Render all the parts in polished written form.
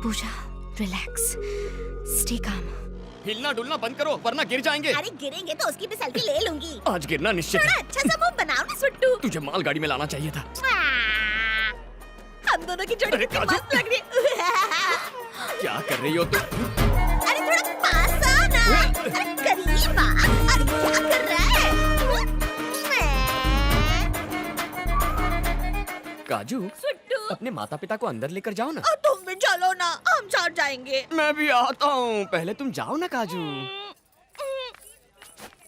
पूजा, relax, stay calm. हिलना डुलना बंद करो वरना गिर जाएंगे। अरे गिरेंगे तो उसकी भी सेल्फी ले लूंगी। आज गिरना निश्चित थोड़ा है। अच्छा सा मुंह बनाओ ना सुट्टू। तुझे मालगाड़ी में लाना चाहिए था। हम दोनों की जोड़ी अरे कितनी काजल। मस्त लग रही है। क्या कर रही हो तुम? अरे थोड़ा पास आ ना। अरे करीब आ। अरे क्या कर रहा है? काजू, सुट्टू, अपने माता पिता को अंदर लेकर जाओ ना। और तुम भी चलो ना, हम साथ जाएंगे। मैं भी आता हूँ, पहले तुम जाओ ना काजू।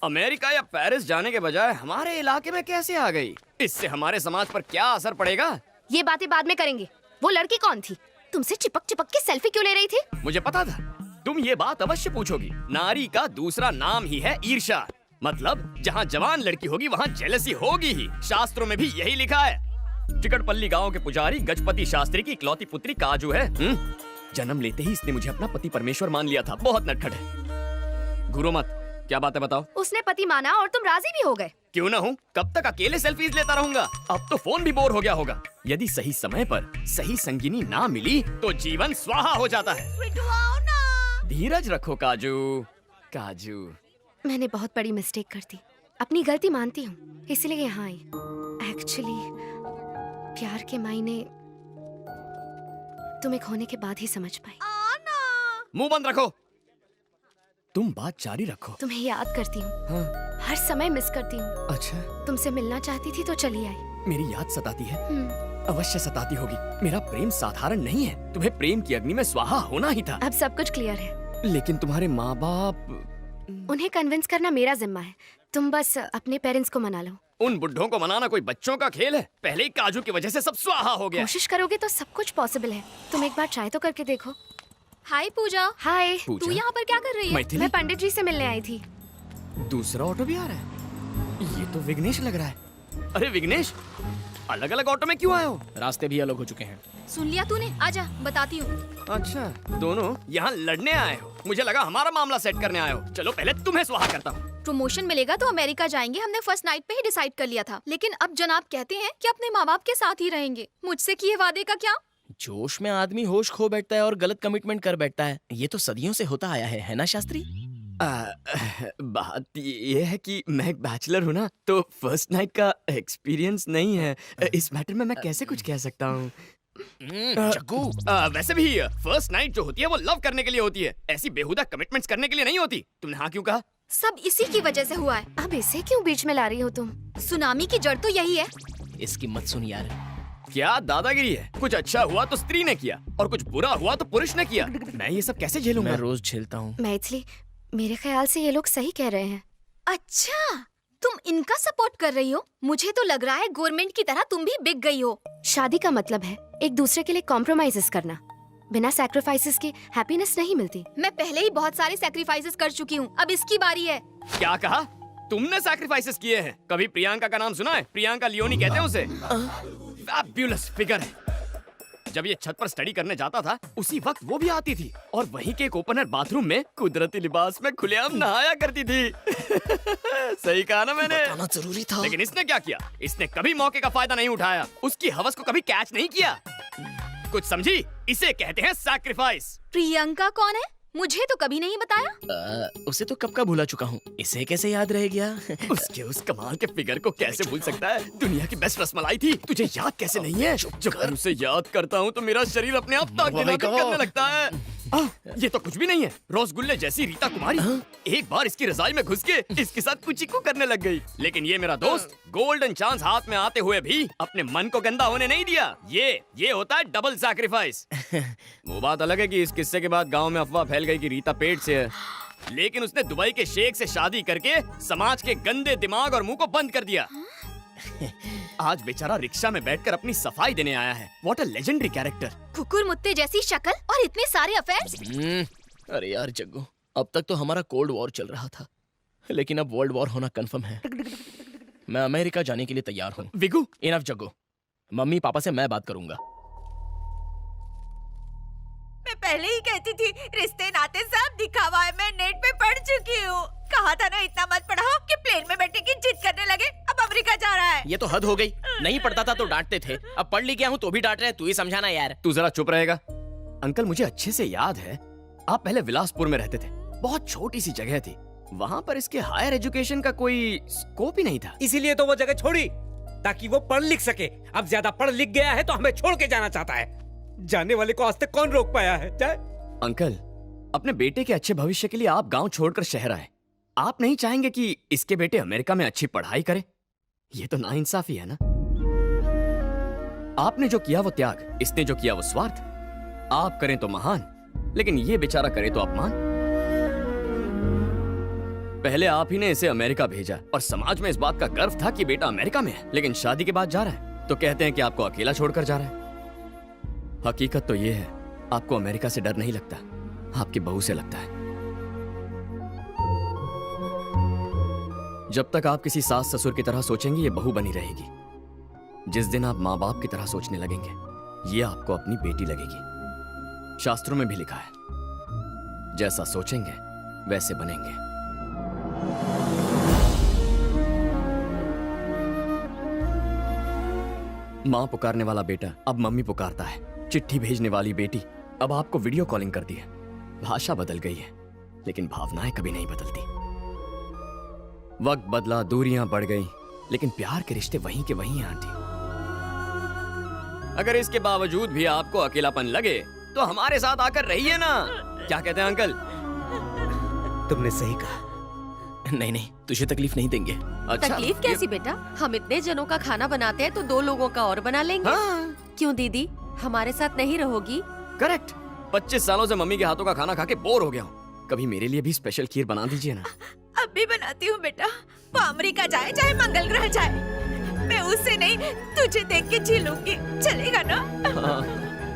अमेरिका या पेरिस जाने के बजाय हमारे इलाके में कैसे आ गई? इससे हमारे समाज पर क्या असर पड़ेगा? ये बातें बाद में करेंगे। वो लड़की कौन थी? तुमसे चिपक चिपक के सेल्फी क्यों ले रही थी? मुझे पता था तुम ये बात अवश्य पूछोगी। नारी का दूसरा नाम ही है ईर्ष्या। मतलब जहाँ जवान लड़की होगी वहाँ जेलसी होगी ही। शास्त्रों में भी यही लिखा है। चिकटपल्ली गांव के पुजारी गजपति शास्त्री की इकलौती पुत्री काजू है। जन्म लेते ही इसने मुझे अपना पति परमेश्वर मान लिया था। बहुत नटखट है। घूरो मत, क्या बात है बताओ। उसने पति माना और तुम राजी भी हो गए। क्यों ना हूँ, कब तक अकेले सेल्फीज लेता रहूंगा? अब तो फोन भी बोर हो गया होगा। यदि सही समय पर सही संगिनी ना मिली तो जीवन स्वाहा हो जाता है। सुट्टू आओ ना। धीरज रखो काजू। काजू, मैंने बहुत बड़ी मिस्टेक कर दी। अपनी गलती मानती हूँ, इसलिए यहाँ आई। एक्चुअली प्यार के मायने तुम्हें खोने के बाद ही समझ पाई। आना। मुंह बंद रखो। तुम बात जारी रखो। तुम्हें याद करती हूँ, हाँ, हर समय मिस करती हूँ। अच्छा, तुमसे मिलना चाहती थी तो चली आई। मेरी याद सताती है। हम्म, अवश्य सताती होगी। मेरा प्रेम साधारण नहीं है। तुम्हें प्रेम की अग्नि में स्वाहा होना ही था। अब सब कुछ क्लियर है। लेकिन तुम्हारे माँ बाप, उन्हें कन्विंस करना मेरा जिम्मा है। तुम बस अपने पेरेंट्स को मना लो। उन बुड्ढों को मनाना कोई बच्चों का खेल है? पहले ही काजू की वजह से सब स्वाहा हो गया। कोशिश करोगे तो सब कुछ पॉसिबल है। तुम एक बार ट्राई तो करके देखो। हाय पूजा, हाय, तू यहाँ पर क्या कर रही है? मैथिली, मैं पंडित जी से मिलने आई थी। दूसरा ऑटो भी आ रहा है। ये तो विघ्नेश लग रहा है। अरे विघ्नेश, अलग अलग ऑटो में क्यों आए हो? रास्ते भी अलग हो चुके हैं। सुन लिया तूने? आजा बताती हूँ। अच्छा, दोनों यहाँ लड़ने आए हो? मुझे लगा हमारा मामला सेट करने आए हो। चलो पहले तुम्हें स्वाहा करता हूँ। प्रमोशन मिलेगा तो अमेरिका जाएंगे, हमने फर्स्ट नाइट पे ही डिसाइड कर लिया था। लेकिन अब जनाब कहते हैं कि अपने माँ बाप के साथ ही रहेंगे। मुझसे किए वादे का क्या? जोश में आदमी होश खो बैठता है और गलत कमिटमेंट कर बैठता है। ये तो सदियों से होता आया है ना शास्त्री? बात ये है कि मैं एक बैचलर हूँ ना, तो फर्स्ट नाइट का एक्सपीरियंस नहीं है। इस मैटर में मैं कैसे कुछ कह सकता हूँ? जग्गू, वैसे भी फर्स्ट नाइट जो होती है वो लव करने के लिए होती है, ऐसी बेहुदा कमिटमेंट्स करने के लिए नहीं होती। तुमने हाँ क्यों कहा? सब इसी की वजह से हुआ है। अब इसे क्यों बीच में ला रही हो तुम? सुनामी की जड़ तो यही है। इसकी मत सुन यार। क्या दादागिरी है? कुछ अच्छा हुआ तो स्त्री ने किया और कुछ बुरा हुआ तो पुरुष ने किया। मैं ये सब कैसे झेलूंगा? मैं रोज झेलता हूँ। मैथिली, मेरे ख्याल से ये लोग सही कह रहे हैं। अच्छा, तुम इनका सपोर्ट कर रही हो? मुझे तो लग रहा है गवर्नमेंट की तरह तुम भी बिक गई हो। शादी का मतलब है एक दूसरे के लिए कॉम्प्रोमाइजेस करना। बिना सैक्रिफाइसेस के हैप्पीनेस नहीं मिलती। मैं पहले ही बहुत सारे सैक्रिफाइसेस कर चुकी हूँ, अब इसकी बारी है। क्या कहा? तुमने सैक्रिफाइसेस किए हैं? कभी प्रियंका का नाम सुना है? प्रियंका लियोनी कहते हैं उसे। फैब्युलस फिगर है। जब ये छत पर स्टडी करने जाता था उसी वक्त वो भी आती थी और वहीं के एक ओपनर बाथरूम में कुदरती लिबास में खुलेआम नहाया करती थी। सही कहा ना मैंने? बताना जरूरी था। लेकिन इसने क्या किया? इसने कभी मौके का फायदा नहीं उठाया, उसकी हवस को कभी कैच नहीं किया। कुछ समझी? इसे कहते हैं सैक्रिफाइस। प्रियंका कौन है? मुझे तो कभी नहीं बताया। उसे तो कब का भूला चुका हूँ, इसे कैसे याद रह गया? उसके उस कमाल के फिगर को कैसे भूल सकता है? दुनिया की बेस्ट रसमलाई थी, तुझे याद कैसे नहीं है? जब मैं उसे याद करता हूँ तो मेरा शरीर अपने आप ताक करने लगता है। ये तो कुछ भी नहीं है, रसगुल्ले जैसी रीता कुमारी एक बार इसकी रजाई में घुस के इसके साथ कुचिकू करने लग गई। लेकिन ये मेरा दोस्त गोल्डन चांस हाथ में आते हुए भी अपने मन को गंदा होने नहीं दिया। ये होता है डबल सैक्रिफाइस। वो बात अलग है कि इस किस्से के बाद गांव में अफवाह फैल गई कि रीता पेट से है, लेकिन उसने दुबई के शेख से शादी करके समाज के गंदे दिमाग और मुंह को बंद कर दिया। आज बेचारा रिक्शा में बैठकर अपनी सफाई देने आया है। What a legendary character. कुकुर मुत्ते जैसी शक्ल और इतने सारे अफेयर्स। अरे यार जग्गू, अब तक तो हमारा कोल्ड वॉर चल रहा था, लेकिन अब वर्ल्ड वॉर होना कंफर्म है। मैं अमेरिका जाने के लिए तैयार हूँ। विगू, इनफ जग्गू, मम्मी पापा से मैं बात करूंगा। मैं पहले ही कहती थी रिश्ते नाते सब दिखावा है। मैं नेट पे पढ़ चुकी हूँ। कहा था ना इतना मत पढ़ाओ कि प्लेन में बैठने की जिद करने लगे। अब अमेरिका जा रहा है। ये तो हद हो गई। नहीं पढ़ता था तो डांटते थे, अब पढ़ ली गया हूँ तो भी डांट रहे हैं। तू ही समझाना यार। तू जरा चुप रहेगा? अंकल मुझे अच्छे से याद है, आप पहले विलासपुर में रहते थे। बहुत छोटी सी जगह थी, वहाँ पर इसके हायर एजुकेशन का कोई स्कोप ही नहीं था। इसीलिए तो वो जगह छोड़ी, ताकि वो पढ़ लिख सके। अब ज्यादा पढ़ लिख गया है तो हमें छोड़ के जाना चाहता है। जाने वाले को आज तक कौन रोक पाया है? जाए। अंकल, अपने बेटे के अच्छे भविष्य के लिए आप गांव छोड़कर शहर आए। आप नहीं चाहेंगे कि इसके बेटे अमेरिका में अच्छी पढ़ाई करे? ये तो नाइंसाफी है ना। आपने जो किया वो त्याग, इसने जो किया वो स्वार्थ। आप करें तो महान, लेकिन ये बेचारा करे तो अपमान। पहले आप ही ने इसे अमेरिका भेजा और समाज में इस बात का गर्व था कि बेटा अमेरिका में है, लेकिन शादी के बाद जा रहा है तो कहते हैं कि आपको अकेला छोड़कर जा रहा है। हकीकत तो ये है, आपको अमेरिका से डर नहीं लगता, आपकी बहू से लगता है। जब तक आप किसी सास ससुर की तरह सोचेंगे, ये बहू बनी रहेगी। जिस दिन आप माँ बाप की तरह सोचने लगेंगे, ये आपको अपनी बेटी लगेगी। शास्त्रों में भी लिखा है, जैसा सोचेंगे वैसे बनेंगे। माँ पुकारने वाला बेटा अब मम्मी पुकारता है। चिट्ठी भेजने वाली बेटी अब आपको वीडियो कॉलिंग करती है। भाषा बदल गई है, लेकिन भावनाएं कभी नहीं बदलती। वक्त बदला, दूरियां बढ़ गई, लेकिन प्यार के रिश्ते वहीं के वहीं हैं आंटी। अगर इसके बावजूद भी आपको अकेलापन लगे तो हमारे साथ आकर रहिए ना। क्या कहते हैं अंकल? तुमने सही कहा। नहीं नहीं, तुझे तकलीफ नहीं देंगे। अच्छा, तकलीफ कैसी बेटा? हम इतने जनों का खाना बनाते हैं तो 2 लोगों का और बना लेंगे। हाँ, क्यों दीदी, हमारे साथ नहीं रहोगी? करेक्ट। 25 सालों से मम्मी के हाथों का खाना खा के बोर हो गया हूँ। कभी मेरे लिए भी स्पेशल खीर बना दीजिए ना। अब भी बनाती हूँ बेटा। वो अमेरिका जाए चाहे मंगल ग्रह जाए, मैं उससे नहीं तुझे देख के जी लूंगी। चलेगा ना? हाँ,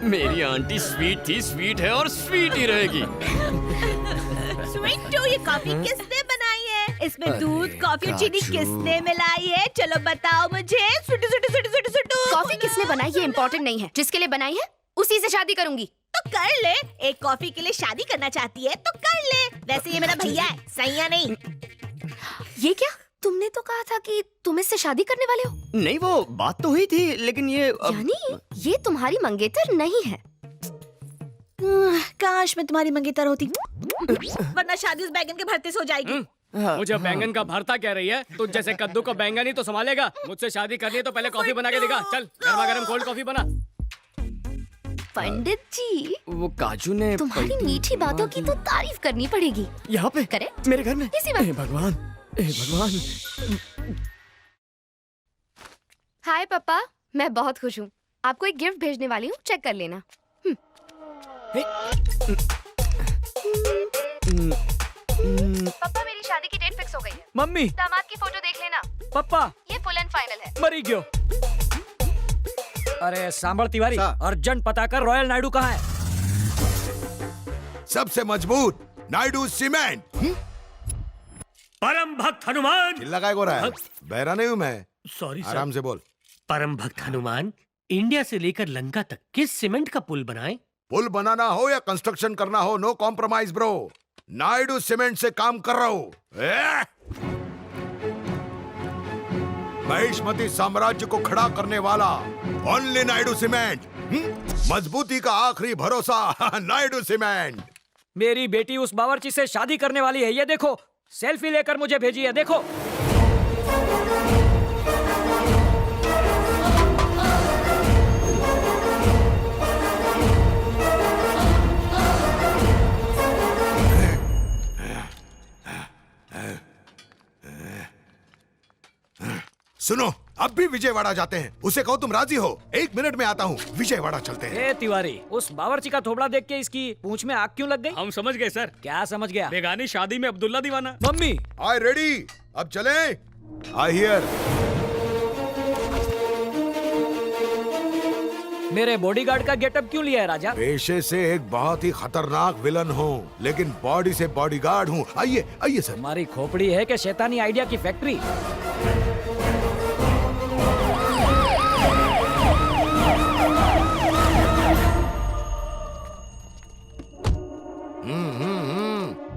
मेरी आंटी स्वीट थी, स्वीट है और स्वीट ही रहेगी। स्वीट टू, ये कॉफी किसने बनाई है? इसमें अरे दूध, कॉफी और चीनी काचू। किसने मिलाई है? चलो बताओ मुझे। सुटू सुटू सुटू सुटू सुटू। कॉफी किसने बनाई ये इम्पोर्टेंट नहीं है। जिसके लिए बनाई है उसी से शादी करूंगी। तो कर ले। एक कॉफी के लिए शादी करना चाहती है तो कर ले। वैसे ये मेरा भैया है, सैया नहीं। ये क्या? तुमने तो कहा था कि तुम इससे शादी करने वाले हो। नहीं, वो बात तो हुई थी, लेकिन ये यानी ये तुम्हारी मंगेतर नहीं है। काश मैं तुम्हारी मंगेतर होती, वरना शादी उस बैगन के भरते से हो जाएगी। मुझे बैंगन का भरता कह रही है? तुझ जैसे कद्दू को बैंगन ही तो संभालेगा। मुझसे शादी करनी है तो पहले कॉफी बना के दिखा। चल, गर्मा गर्म कोल्ड कॉफी बना। पंडित जी, वो काजू ने तुम्हारी मीठी बातों की तो तारीफ करनी पड़ेगी। यहाँ पे करेक्ट, मेरे घर में। इसी वक्त। हे भगवान, हे भगवान। हाय पापा, मैं बहुत खुश हूँ। आपको एक गिफ्ट भेजने वाली हूँ, चेक कर लेना। पापा, मेरी शादी की डेट फिक्स हो गई है। मम्मी, दामाद की फोटो देख लेना, पप्पा, ये फुल एंड फाइनल है। मरी गयो। अरे सांभर तिवारी, अर्जेंट पता कर रॉयल नायडू कहाँ है? सबसे मजबूत नायडू सीमेंट। परम भक्त हनुमान। चिल्ला काय को रहा है? बहरा नहीं हूँ मैं। Sorry sir. आराम से बोल। परम भक्त हनुमान, इंडिया से लेकर लंका तक किस सीमेंट का पुल बनाए? पुल बनाना हो या कंस्ट्रक्शन करना हो, no compromise bro. Naidu cement से काम कर रहा हूँ। महिष्मती साम्राज्य को खड़ा करने वाला ओनली नायडू सीमेंट। मजबूती का आखिरी भरोसा नायडू सीमेंट। मेरी बेटी उस बावर्ची से शादी करने वाली है। ये देखो, सेल्फी लेकर मुझे भेजी है, देखो। सुनो, अब भी विजयवाड़ा जाते हैं। उसे कहो तुम राजी हो? 1 मिनट में आता हूँ, विजयवाड़ा चलते हैं। ए तिवारी, उस बावर्ची का थोबड़ा देख के इसकी पूंछ में आग क्यों लग गई? हम समझ गए सर। क्या समझ गया? बेगानी शादी में अब्दुल्ला दीवाना। मम्मी, आई रेडी, अब चलें? I hear. मेरे बॉडीगार्ड का गेटअप क्यों लिया है राजा? पेशे से एक बहुत ही खतरनाक विलन हूँ, लेकिन बॉडी से बॉडीगार्ड हूँ। आइए आइए सर। हमारी खोपड़ी है कि शैतानी आइडिया की फैक्ट्री?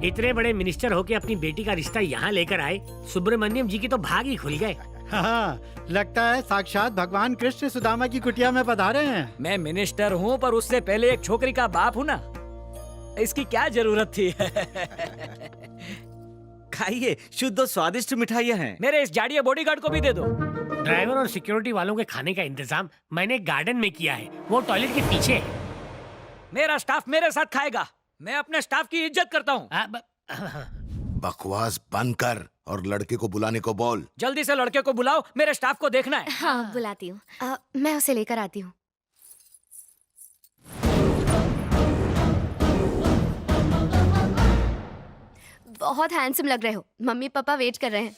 इतने बड़े मिनिस्टर होके अपनी बेटी का रिश्ता यहाँ लेकर आए, सुब्रमण्यम जी की तो भाग ही खुल गए। हाँ, लगता है साक्षात भगवान कृष्ण सुदामा की कुटिया में पधारे हैं। मैं मिनिस्टर हूँ पर उससे पहले एक छोकरी का बाप हूँ ना, इसकी क्या जरूरत थी? खाइए, शुद्ध और स्वादिष्ट मिठाइयाँ हैं। मेरे इस जाड़िया बॉडीगार्ड को भी दे दो। ड्राइवर और सिक्योरिटी वालों के खाने का इंतजाम मैंने गार्डन में किया है, वो टॉयलेट के पीछे है। मेरा स्टाफ मेरे साथ खाएगा, मैं अपने स्टाफ की इज्जत करता हूँ। बकवास बंद कर और लड़के को बुलाने को बोल। जल्दी से लड़के को बुलाओ, मेरे स्टाफ को देखना है। हाँ बुलाती हूँ। मैं उसे लेकर आती हूँ। बहुत हैंडसम लग रहे हो। मम्मी पापा वेट कर रहे हैं।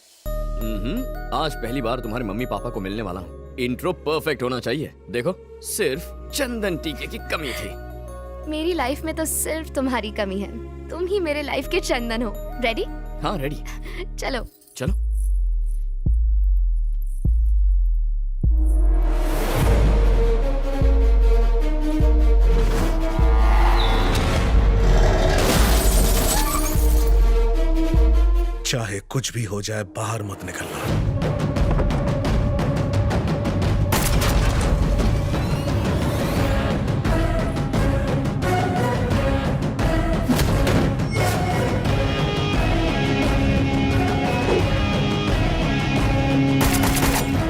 आज पहली बार तुम्हारे मम्मी पापा को मिलने वाला हूँ। इंट्रो परफेक्ट होना चाहिए। देखो, सिर्फ चंदन टीके की कमी थी। मेरी लाइफ में तो सिर्फ तुम्हारी कमी है। तुम ही मेरे लाइफ के चंदन हो। रेडी? हाँ रेडी। चलो चलो। चाहे कुछ भी हो जाए, बाहर मत निकलना।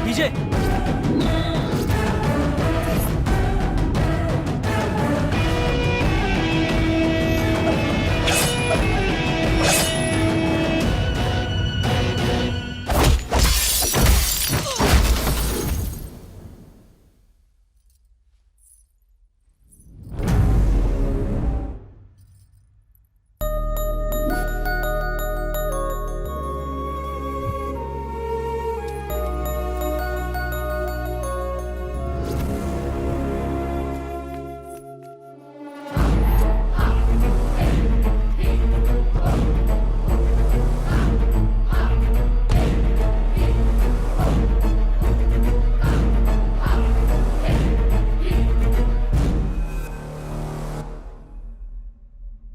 विजय,